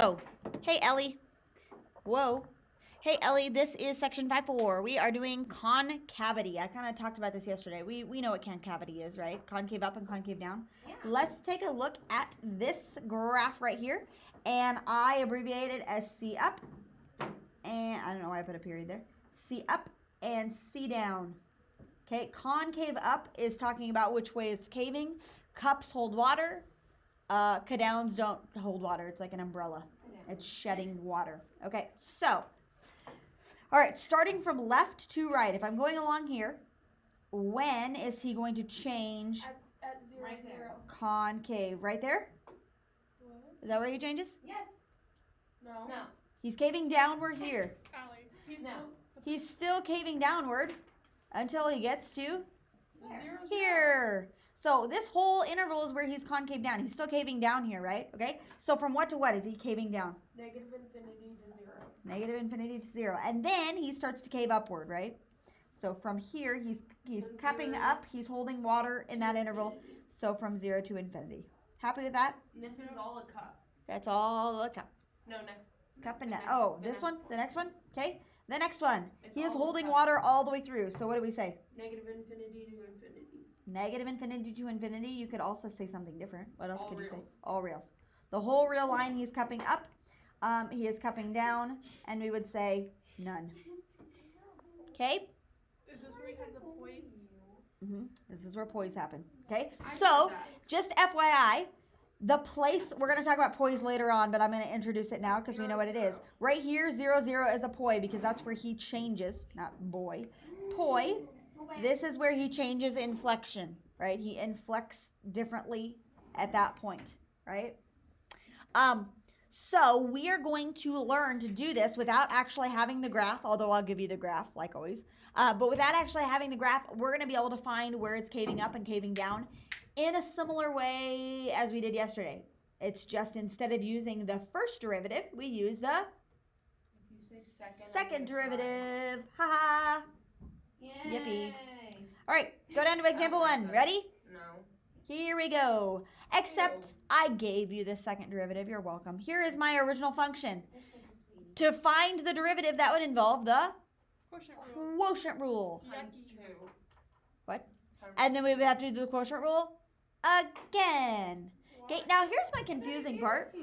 So, hey Ellie. Whoa. Hey Ellie, this is section 5.4. We are doing concavity. I kind of talked about this yesterday. We know what concavity is, right? Concave up and concave down. Yeah. Let's take a look at this graph right here. And I abbreviate it as C up. And I don't know why I put a period there. C up and C down. Okay, concave up is talking about which way it's caving. Cups hold water. Cadowns don't hold water. It's like an umbrella. It's shedding water. Okay, so, all right, starting from left to right. If I'm going along here, when is he going to change? At 0, Right 0. there. Concave. Right there? What? Is that where he changes? Yes. No. No. He's caving downward here. Allie. He's No. He's still caving downward until he gets to still Where? 0, 0. here. So this whole interval is where he's concave down. He's still caving down here, right? Okay. So from what to what is he caving down? Negative infinity to 0. Negative infinity to 0. And then he starts to cave upward, right? So from here, he's From cupping 0 up. He's holding water in that to interval. infinity. So from 0 to infinity. Happy with that? This is all a cup. That's all a cup. No, next. Cup and the net. next- Oh, the this next one? The next one? Okay. The next one. It's He is all a holding cup. water all the way through. So what do we say? Negative infinity to infinity. Negative infinity to infinity. You could also say something different. What else All could you say? reals. All reals. The whole real line he's cupping up. He is cupping down. And we would say none. Okay? Is this where you have the poise? This is where poise happen. Okay? I So, heard that. just FYI, the place, we're going to talk about poise later on, but I'm going to introduce it now because we know what it is. 0, 0. Right here, 0, 0 is a poi because that's where he changes, not boy. Poi. This is where he changes inflection, right? He inflects differently at that point, right? So we are going to learn to do this without actually having the graph, although I'll give you the graph like always. But without actually having the graph, we're going to be able to find where it's caving up and caving down in a similar way as we did yesterday. It's just instead of using the first derivative, we use the If you say second derivative. Ha ha. Yay. Yippee. All right, go down to example 1. Ready? No. Here we go. Except I gave you the second derivative. You're welcome. Here is my original function. You're such a sweetie. To find the derivative, that would involve the Quotient rule. quotient rule. Times Yucky. 2. What? Times And then we would have to do the quotient rule again. Okay, now here's my confusing part.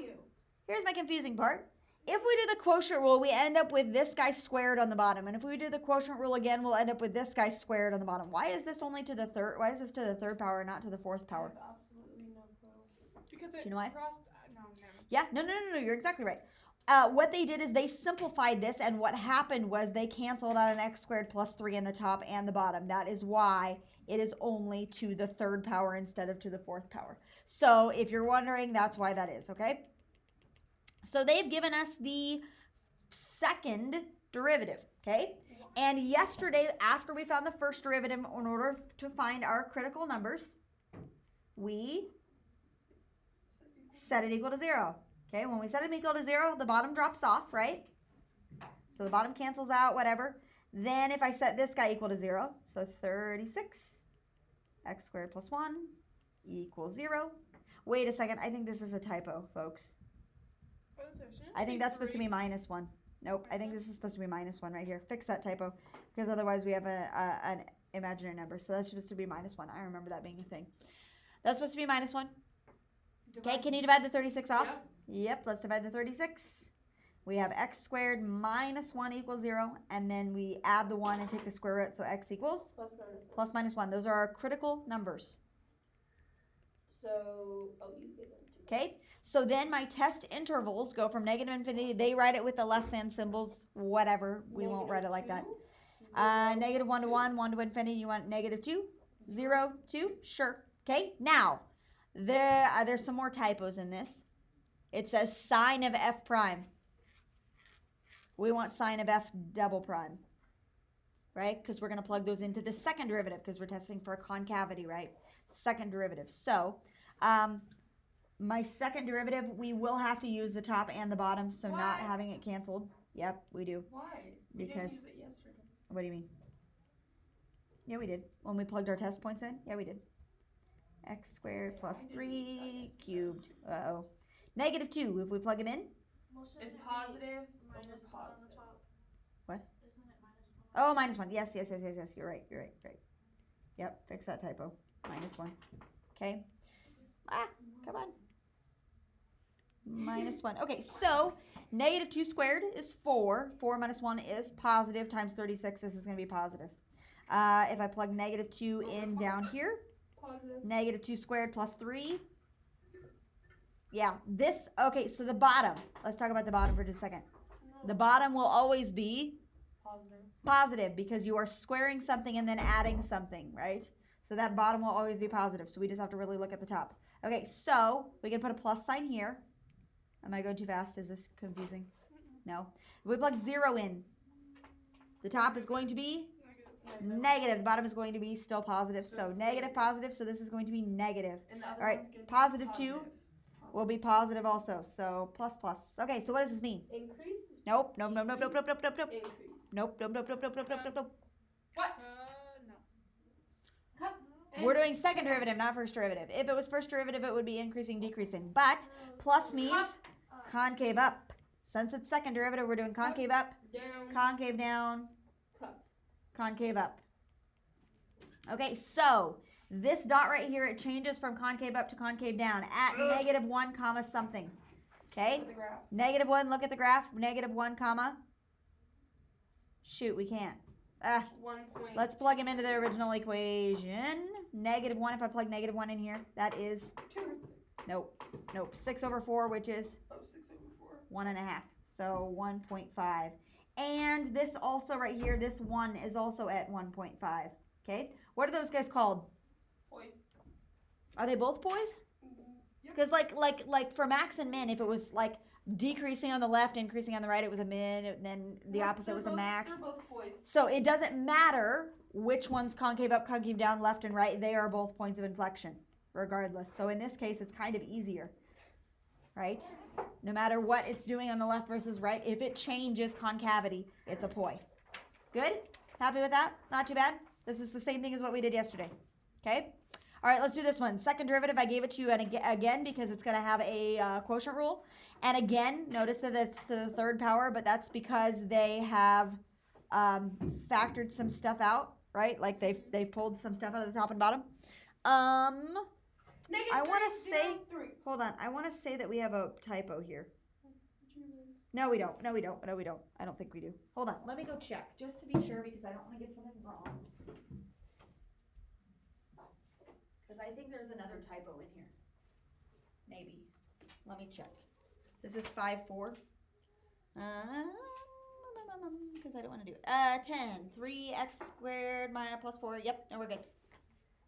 Here's my confusing part. If we do the quotient rule, we end up with this guy squared on the bottom. And if we do the quotient rule again, we'll end up with this guy squared on the bottom. Why is this only to the third? Why is this to the third power, not to the fourth I power? have absolutely no clue. Because Do it you know why? crossed. No, never. Yeah, no, you're exactly right. What they did is they simplified this, and what happened was they canceled out an x squared plus 3 in the top and the bottom. That is why it is only to the third power instead of to the fourth power. So if you're wondering, that's why that is, okay? So they've given us the second derivative, okay? And yesterday, after we found the first derivative, in order to find our critical numbers, we set it equal to 0. Okay, when we set it equal to 0, the bottom drops off, right? So the bottom cancels out, whatever. Then if I set this guy equal to 0, so 36 x squared plus 1 equals 0. Wait a second, I think this is a typo, folks. What is there? Shouldn't I it think be that's supposed to be 3? minus 1. Nope, I think this is supposed to be minus 1 right here. Fix that typo, because otherwise we have an imaginary number. So that's supposed to be minus 1. I remember that being a thing. That's supposed to be minus 1. Okay, can you divide the 36 off? Yep. Yep, let's divide the 36. We have x squared minus 1 equals 0, and then we add the 1 and take the square root, so x equals Plus minus 1. plus minus 1. Those are our critical numbers. So, oh, you give them to me. Okay, so then my test intervals go from negative infinity. They write it with the less than symbols, whatever. We won't write it like that. Negative 1 to 1, 1 to infinity. You want negative 2, 0, 2? Sure. Okay, now, there's some more typos in this. It says sine of f prime. We want sine of f double prime, right? Because we're going to plug those into the second derivative because we're testing for a concavity, right? Second derivative. So, my second derivative, we will have to use the top and the bottom, so not Why? having it canceled. Yep, we do. Why? We Because- didn't use it yesterday. What do you mean? Yeah, we did. When we plugged our test points in? Yeah, we did. X squared plus 3 cubed. Uh-oh. Negative 2, if we plug them in. Well, Well, shouldn't It's it be positive minus over 1 on the positive. top? What? Isn't it minus 1? Oh, -1. Yes. You're right. Yep, fix that typo. -1. Okay. Ah, come on. -1. Okay, so -2 squared is 4. 4 minus 1 is positive times 36. This is going to be positive. If I plug -2 in down here, Positive. -2 squared plus 3. Yeah, this, okay, so the bottom. Let's talk about the bottom for just a second. No. The bottom will always be Positive. positive because you are squaring something and then adding something, right? So that bottom will always be positive. So we just have to really look at the top. Okay, so we can put a plus sign here. Am I going too fast? Is this confusing? No. If we plug 0 in, the top is going to be negative. The bottom is going to be still positive. So negative, positive. So this is going to be negative. And the other All right, one's gonna be positive 2 will be positive also. So plus, plus. Okay, so what does this mean? Increase. Nope. Nope. Increase. Nope. What? No. Cup. We're doing second derivative, not first derivative. If it was first derivative, it would be increasing, decreasing. But plus means Cup. concave up. Since it's second derivative, we're doing concave up, Down. concave down, Cup. concave up. Okay, so this dot right here, it changes from concave up to concave down at -1 comma something. Okay, Look at the graph. -1, look at the graph, -1 comma. Shoot, we can't. 1 point. Let's plug him into the original equation. -1, if I plug -1 in here, that is, 2. nope, 6 over 4, which is 6 over 4. 1.5. So 1.5. And this also right here, this 1 is also at 1.5. Okay, what are those guys called? Poise. Are they both poise? Yep. Because like for max and min, if it was like decreasing on the left, increasing on the right, it was a min, and then the Nope, opposite they're was both- a max. They're both poised. So it doesn't matter which one's concave up, concave down, left and right. They are both points of inflection, regardless. So in this case, it's kind of easier, right? No matter what it's doing on the left versus right, if it changes concavity, it's a poi. Good? Happy with that? Not too bad? This is the same thing as what we did yesterday. Okay? All right, let's do this one. Second derivative, I gave it to you and again because it's going to have a quotient rule. And again, notice that it's to the third power, but that's because they have factored some stuff out, right? Like they've pulled some stuff out of the top and bottom. Negative I want to 3, say, 0, 3. hold on, I want to say that we have a typo here. No, we don't. I don't think we do. Hold on, let me go check just to be sure because I don't want to get something wrong. Because I think there's another typo in here. Maybe. Let me check. This is 5-4. Because I don't want to do it. 10. 3x squared minus plus 4. Yep, no, we're good.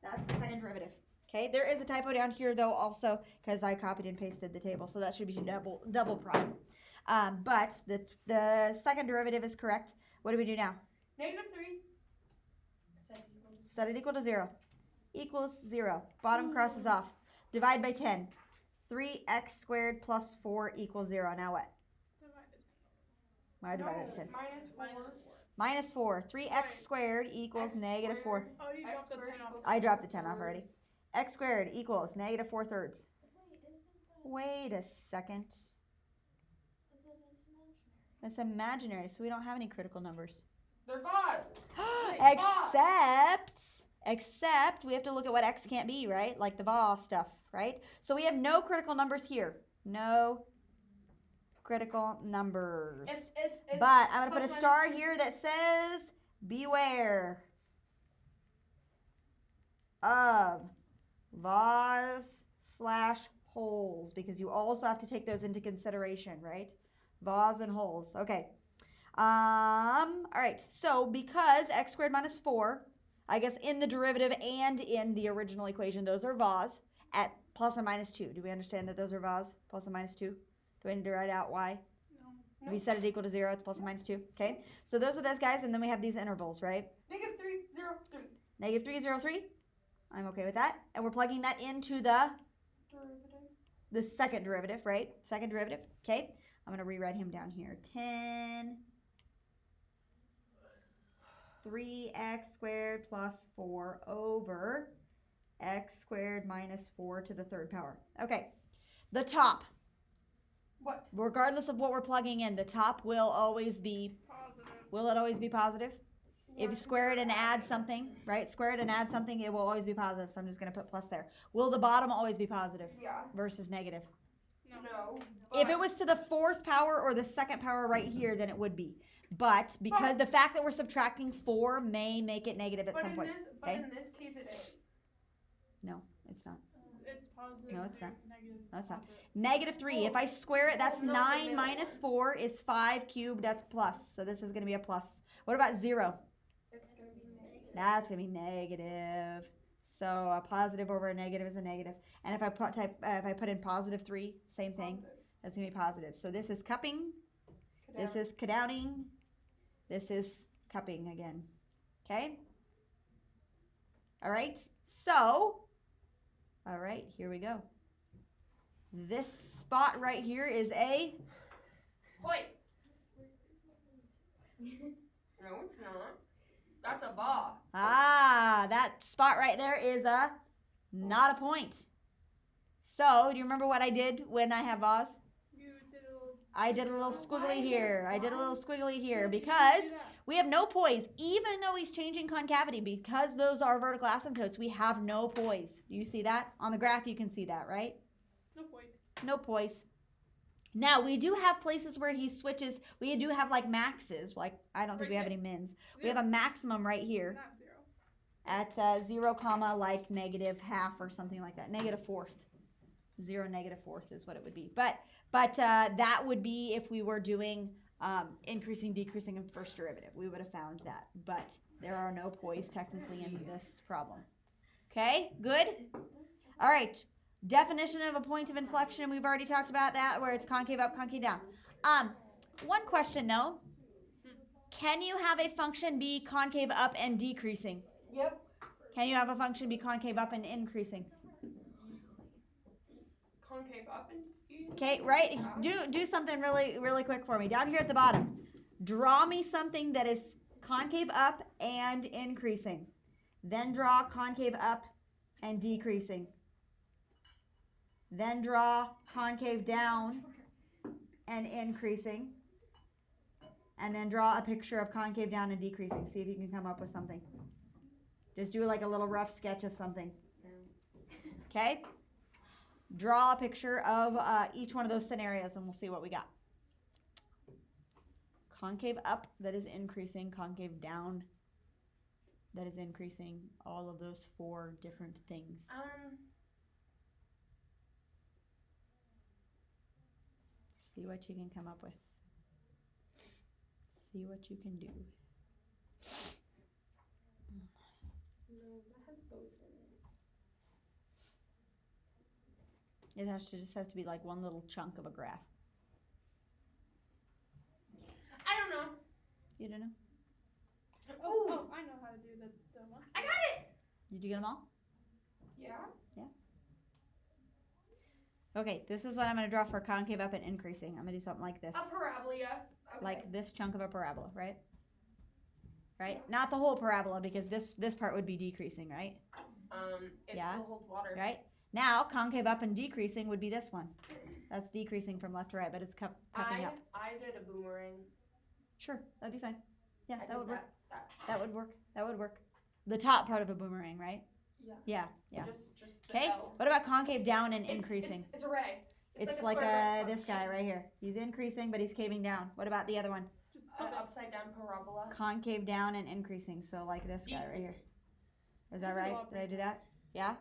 That's the second derivative. Okay, there is a typo down here though also because I copied and pasted the table, so that should be double prime. But the second derivative is correct. What do we do now? Negative 3. Set it equal to 0. Equals 0. Bottom crosses off. Divide by 10. 3x squared plus 4 equals 0. Now what? I divided by 10. Minus 4. Minus 4. 3x squared equals X negative 4. Oh, you X dropped the squared 10 off. equals I dropped the 4 10 off already. thirds. X squared equals negative 4 thirds. Wait, isn't that? Wait a second. But then it's imaginary. That's imaginary, so we don't have any critical numbers. They're bars. Except we have to look at what x can't be, right? Like the VAW stuff, right? So we have no critical numbers here. No critical numbers. It's But I'm going to put a plus star minus here that says beware of VAWs/holes because you also have to take those into consideration, right? VAWs and holes. Okay. All right. So because x squared minus 4, I guess in the derivative and in the original equation, those are VAWs at plus and minus 2. Do we understand that those are VAWs? Plus and minus 2? Do we need to write out why? No. We set it equal to 0, it's plus and minus 2. Okay, so those are those guys, and then we have these intervals, right? Negative 3, 0, 3. Negative 3, 0, 3. I'm okay with that. And we're plugging that into the second derivative, right? Second derivative. Okay, I'm going to rewrite him down here. 10 3x squared plus 4 over x squared minus 4 to the third power. Okay, the top. What? Regardless of what we're plugging in, the top will always be, Positive. will it always be positive? If Yeah, you square it and add something, right? Square it and add something, it will always be positive. So I'm just going to put plus there. Will the bottom always be positive Yeah. versus negative? No. No. If it was to the fourth power or the second power right here, then it would be. But because the fact that we're subtracting 4 may make it negative at some point. Okay? in this case, it is. No, it's not. It's positive. No, it's zero, not. Negative. No, it's not. positive. Negative 3. If I square it, that's Oh, no, the 9 middle minus one. 4 is 5 cubed. That's plus. So this is going to be a plus. What about 0? It's gonna be negative. That's going to be negative. So a positive over a negative is a negative. And if I put in positive 3, same thing. Positive. That's going to be positive. So this is cupping. This Down. is cadowning. This is cupping again. Okay? All right. So, all right, here we go. This spot right here is a Hoi. No, it's not. That's a ball. that spot right there is a not a point. So, do you remember what I did when I have Oz? You did a little. I did a little squiggly here. I did a little squiggly here So because you do that. we have no poise. Even though he's changing concavity, because those are vertical asymptotes, we have no poise. Do you see that? On the graph, you can see that, right? No poise. No poise. Now, we do have places where he switches. We do have like maxes. Like, I don't think we have any mins. We have a maximum right here Not 0. at 0 comma like negative half or something like that. Negative fourth. 0 negative fourth is what it would be. But that would be if we were doing increasing, decreasing, and first derivative. We would have found that. But there are no poise technically in this problem. Okay, good? All right. Definition of a point of inflection. We've already talked about that, where it's concave up, concave down. One question though. Can you have a function be concave up and decreasing? Yep. Can you have a function be concave up and increasing? Concave up and. Okay, right? Do something really quick for me. Down here at the bottom. Draw me something that is concave up and increasing. Then draw concave up and decreasing. Then draw concave down and increasing. And then draw a picture of concave down and decreasing. See if you can come up with something. Just do like a little rough sketch of something. Okay? Draw a picture of each one of those scenarios and we'll see what we got. Concave up, that is increasing. Concave down, that is increasing. All of those 4 different things. See what you can come up with. See what you can do. No, that has both in it. It just has to be like one little chunk of a graph. I don't know. You don't know? Oh, I know how to do the one. I got it. Did you get them all? Yeah. Okay, this is what I'm going to draw for concave up and increasing. I'm going to do something like this. A parabola. Okay. Like this chunk of a parabola, right? Right? Not the whole parabola because this part would be decreasing, right? It Yeah. still holds water. Right? Now, concave up and decreasing would be this one. That's decreasing from left to right, but it's cupping up. I did a boomerang. Sure, that'd be fine. Yeah, I that did would work. That. That would work. That would work. The top part of a boomerang, right? Yeah. Yeah. Just the Okay. L. What about concave down and increasing? It's a ray. It's like like a square this guy right here. He's increasing, but he's caving down. What about the other one? Just put it. Upside down parabola. Concave down and increasing. So like this guy right here. Is that Those are right? all Did I do that? Yeah?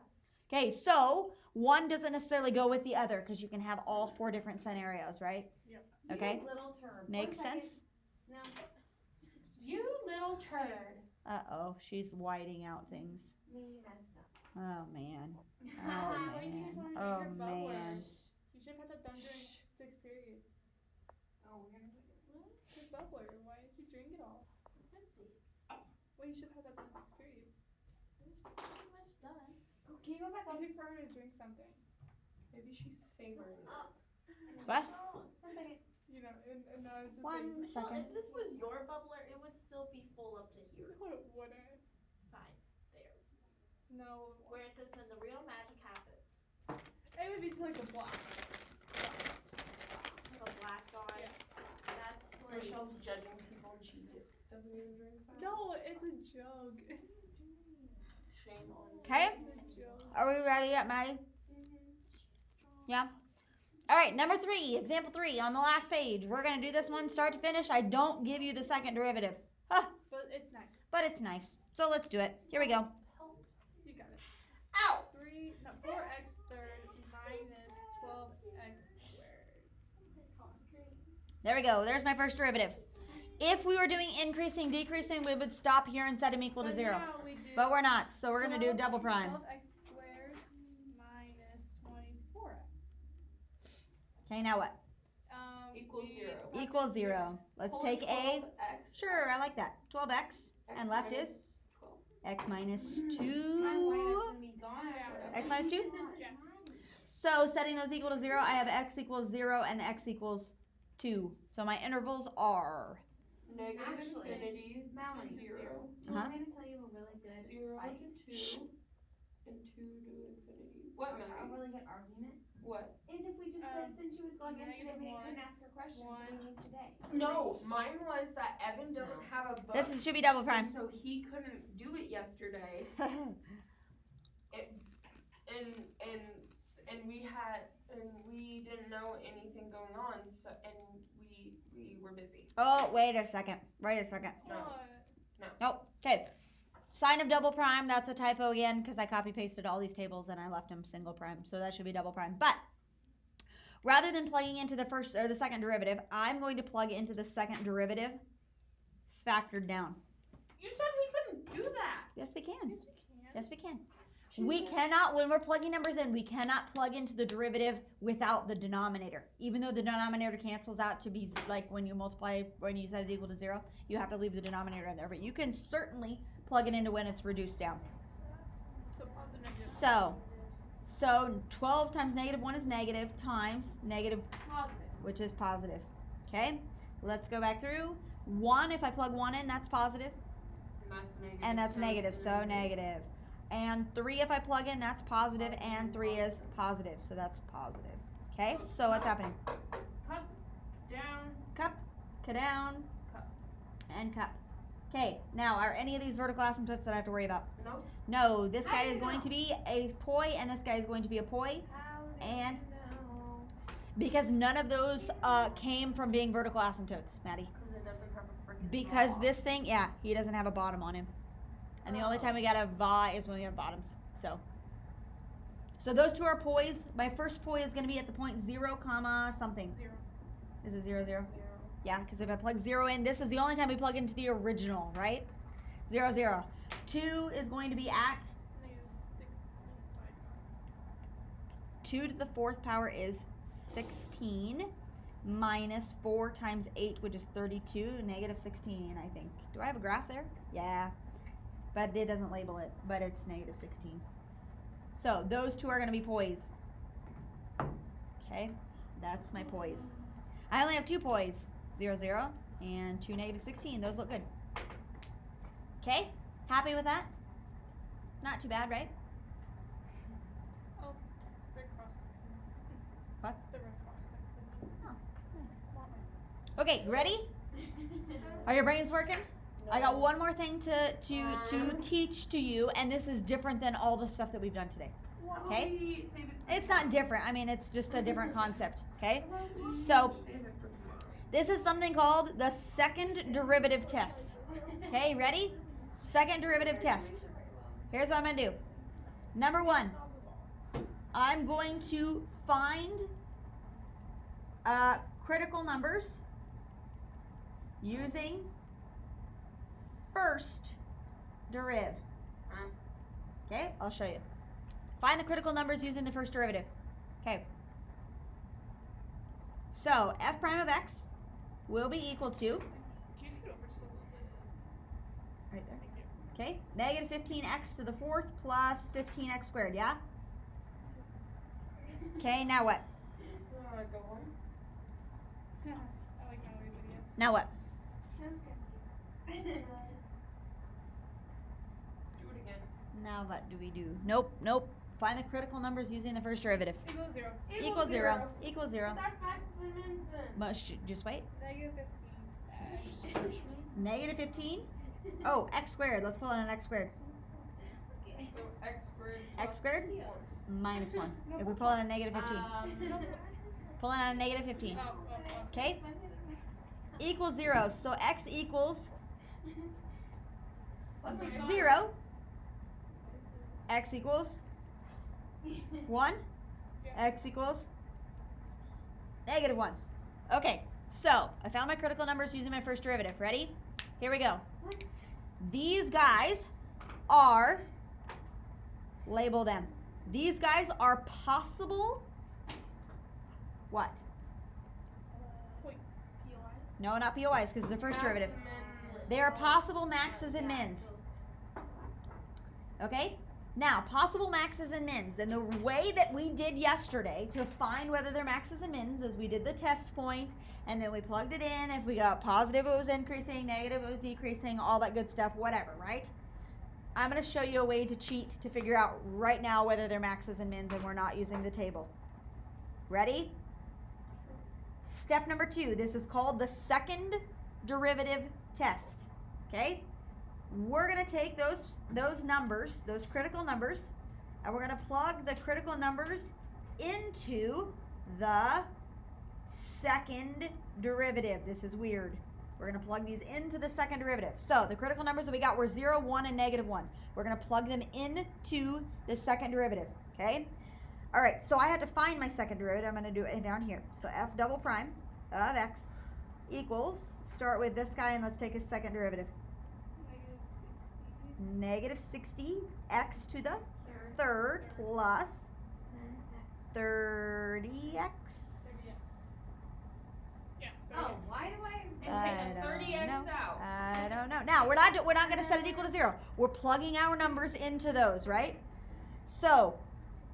Okay, so one doesn't necessarily go with the other because you can have all 4 different scenarios, right? You Okay. little turd. Makes One second. sense? Now, You little turd. Uh-oh, she's whiting out things. me messed up. Oh, man. Why do you just Oh, want to oh drink your bubbler? man. You should have had that done during 6th period. Oh, we're gonna drink it. What? Your bubbler. Why did you drink it all? It's empty. Well, you should have had that done in 6th period. It was pretty much done. Go, can you go back You up? take forever to drink something. Maybe she's savoring it. Up. What? Michelle, 1 second. You know, and now it's the One thing. Michelle, second. if this was your bubbler, it would still be full up to here. No, it wouldn't. Fine. There. No. Where it says when the real magic happens. It would be to like a block. Hold Michelle's judging people and she doesn't even drink that. No, it's a joke. Shame on you. Okay. It's a joke. Are we ready yet, Maddie? Yeah. All right, number 3, example 3 on the last page. We're going to do this one start to finish. I don't give you the second derivative. Huh, But it's nice. but it's nice. So let's do it. Here we go. You got it. Ow! 4x third minus 12x squared. There we go. There's my first derivative. If we were doing increasing, decreasing, we would stop here and set them equal to But 0. now we do But we're not, so we're going to do double prime. 12x squared minus 24x. Okay, now what? Equals 0. Equals 0. Let's take A. 12x. Sure, I like that. 12x. And left is? 12. X minus My 2. white is gonna be gone. X minus 2? Yeah. So setting those equal to 0, I have x equals 0 and x equals 2. So my intervals are Negative Actually, infinity, Melanie, 0. Do you want me to tell you a really good 0 fight? to 2. And 2 to infinity. What, A Maggie? really good argument What? is if we just said since she was gone yesterday, we -1, couldn't ask her questions. We need today. No, mine was that Evan doesn't have a book. should be double and prime. so he couldn't do it yesterday. And we didn't know anything going on, so we were busy. Oh, wait a second. Wait a second. No. What? Nope. Okay. Sign of double prime, that's a typo again because I copy pasted all these tables and I left them single prime. So that should be double prime. But rather than plugging into the first or the second derivative, I'm going to plug into the second derivative factored down. You said we couldn't do that. Yes, we can. Yes, we can. Yes, we can. We cannot, when we're plugging numbers in, we cannot plug into the derivative without the denominator. Even though the denominator cancels out to be like when you multiply, when you set it equal to 0, you have to leave the denominator in there. But you can certainly plug it into when it's reduced down. So positive, negative. So 12 times -1 is negative times negative, Positive. which is positive. Okay, let's go back through. 1, if I plug 1 in, that's positive. And that's negative, so negative. And 3, if I plug in, that's positive, and 3 is positive, so that's positive. Okay, so what's happening? Cup down. Cup, down, Cup. and cup. Okay, now are any of these vertical asymptotes that I have to worry about? Nope. No, this How guy do is you going know? to be a poi, and this guy is going to be a poi, How do And- you know? because none of those came from being vertical asymptotes, Maddie. Because it doesn't have a freaking Because ball. this thing, yeah, he doesn't have a bottom on him. And the only time we got a va is when we have bottoms. So those two are pois. My first poi is going to be at the point 0, comma something. 0. Is it 0, 0? 0. Yeah, because if I plug 0 in, this is the only time we plug into the original, right? 0, 0. 2 is going to be at Negative 16. 2 to the 4th power is 16 minus 4 times 8, which is 32, negative 16, I think. Do I have a graph there? Yeah. But it doesn't label it, but it's negative 16. So those two are going to be pois. Okay, that's my pois. I only have 2 pois, 0, 0, and 2, negative 16. Those look good. Okay, happy with that? Not too bad, right? Oh, red cross texting. What? The red cross texting. Oh, nice. Okay, ready? Are your brains working? I got one more thing to teach to you, and this is different than all the stuff that we've done today. Okay? It's not different. I mean, it's just a different concept. Okay? So, this is something called the second derivative test. Okay, ready? Second derivative test. Here's what I'm going to do. Number 1, I'm going to find critical numbers using first deriv. Okay, I'll show you. Find the critical numbers using the first derivative. Okay. So f prime of x will be equal to, Can you scoot over just a little bit? right there. Thank you. Okay, negative 15x to the 4th plus 15x squared, yeah? Okay, now what? Go home. I like Mallory's video. Now what? Sounds good. Do it again. Now what do we do? Nope, nope. Find the critical numbers using the first derivative. Equals 0. Equals 0. Equals 0. But that's maxes and mins then. Just wait. Negative Negative 15. Oh, x squared. Let's pull in an x squared. So x squared. X squared? plus 4. Minus 1. If we pull in a negative 15. Pull in a negative 15. Okay? Equals 0. So x equals Oh my God. 0. X equals 1. X equals negative 1. Okay, so I found my critical numbers using my first derivative. Ready? Here we go. These guys are, label them. These guys are possible, what? Points. POIs. No, not POIs, because it's the first derivative. They are possible maxes and mins. Okay? Now, possible maxes and mins. And the way that we did yesterday to find whether they're maxes and mins is we did the test point, and then we plugged it in. If we got positive, it was increasing, negative, it was decreasing, all that good stuff, whatever, right? I'm going to show you a way to cheat to figure out right now whether they're maxes and mins, and we're not using the table. Ready? Step number 2. This is called the second derivative test. Okay? We're going to take those numbers, those critical numbers, and we're going to plug the critical numbers into the second derivative. This is weird. We're going to plug these into the second derivative. So the critical numbers that we got were 0, 1, and negative 1. We're going to plug them into the second derivative. Okay? All right, so I had to find my second derivative. I'm going to do it down here. So f double prime of x equals, start with this guy, and let's take his second derivative. Negative 60 x to the third plus 30x. Yeah. Oh, why do I? And take a 30x know. out. I don't know. Now we're not going to set it equal to 0. We're plugging our numbers into those, right? So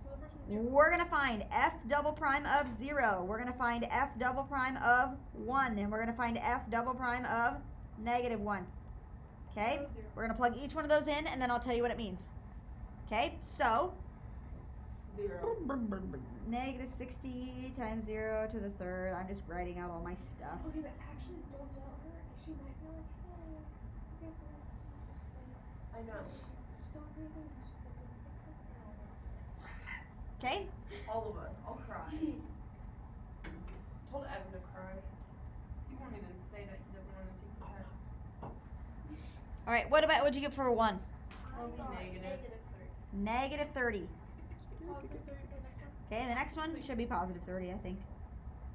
So the first one's 0. we're going to find f double prime of 0. We're going to find f double prime of 1, and we're going to find f double prime of negative 1. Okay? 0, 0. We're going to plug each one of those in, and then I'll tell you what it means. Okay? So 0. negative 60 times 0 to the third. I'm just writing out all my stuff. Okay, but actually, don't tell her. She might be like, hey, okay, so I know. just don't do anything. Just say this. Okay? All of us. I'll cry. Told Evan to cry. He won't even say that he doesn't want to take the test. All right. What'd you get for 1? Only negative. Negative 30. Positive 30 for the next one. Okay, the next one should be positive 30, I think.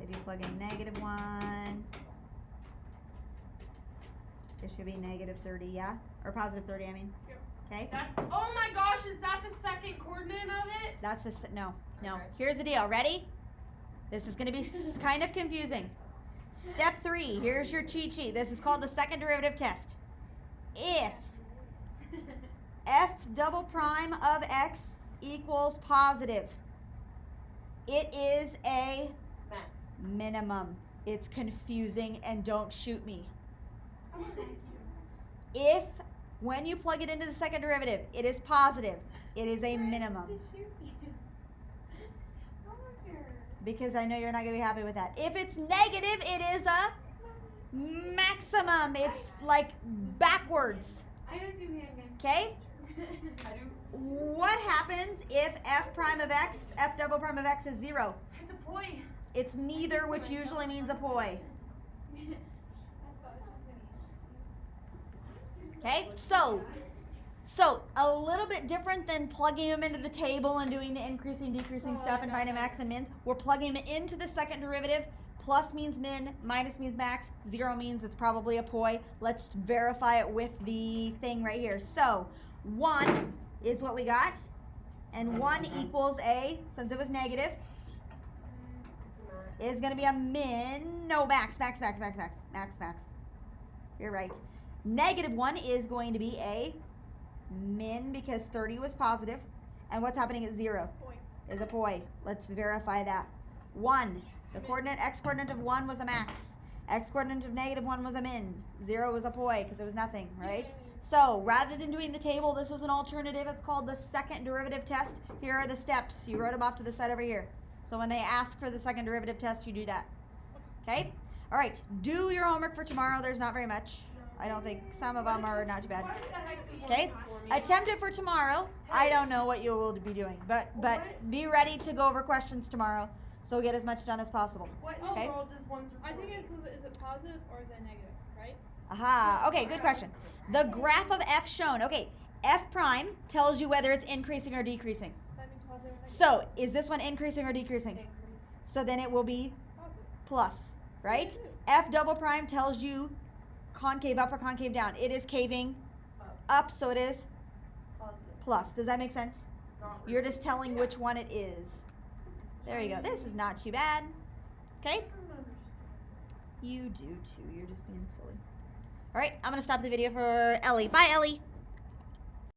If you plug in negative 1, it should be negative 30, yeah? Or positive 30, I mean. Yep. Okay? That's, oh my gosh, is that the second coordinate of it? That's the, no. Okay. Here's the deal. Ready? This is going to be kind of confusing. Step 3, here's your cheat sheet. This is called the second derivative test. If f double prime of x equals positive, it is a Max. minimum. It's confusing, and don't shoot me. I want to thank you. If, when you plug it into the second derivative, it is positive, it is a minimum. To shoot you. Roger. Because I know you're not going to be happy with that. If it's negative, it is a maximum. It's like backwards. I don't do handguns. 'Kay? I do. What happens if f prime of x, f double prime of x is 0? It's a boy. It's neither, which usually means a poi. I thought it was just Okay? So a little bit different than plugging them into the table and doing the increasing, decreasing stuff and finding max and mins. We're plugging them into the second derivative. Plus means min, minus means max, 0 means it's probably a poi. Let's verify it with the thing right here. So 1 is what we got, and 1 equals a, since it was negative, It's a max. is going to be a min, no, max. You're right. Negative 1 is going to be a min because 30 was positive, and what's happening at 0 Point. is a poi. Let's verify that. 1, the coordinate, x coordinate of 1 was a max. X coordinate of negative 1 was a min. 0 was a poi because it was nothing, right? So rather than doing the table, this is an alternative. It's called the second derivative test. Here are the steps. You wrote them off to the side over here. So when they ask for the second derivative test, you do that. Okay? All right, do your homework for tomorrow. There's not very much. I don't think some of them are not too bad. What the heck is Okay. one for me? Attempt it for tomorrow. I don't know what you will be doing, but be ready to go over questions tomorrow. So get as much done as possible. What in Okay. the world does 1 through 4 I think mean? it's, is it positive or is it negative, right? Aha. Okay, good question. The graph of f shown. Okay, f prime tells you whether it's increasing or decreasing. That means positive or negative. So is this one increasing or decreasing? Increase. So then it will be Positive. plus, right? So F double prime tells you concave up or concave down. It is caving up, so it is Positive. plus. Does that make sense? Not really. You're just telling which one it is. There you go. This is not too bad. Okay? I don't understand. You do too. You're just being silly. All right, I'm going to stop the video for Ellie. Bye, Ellie.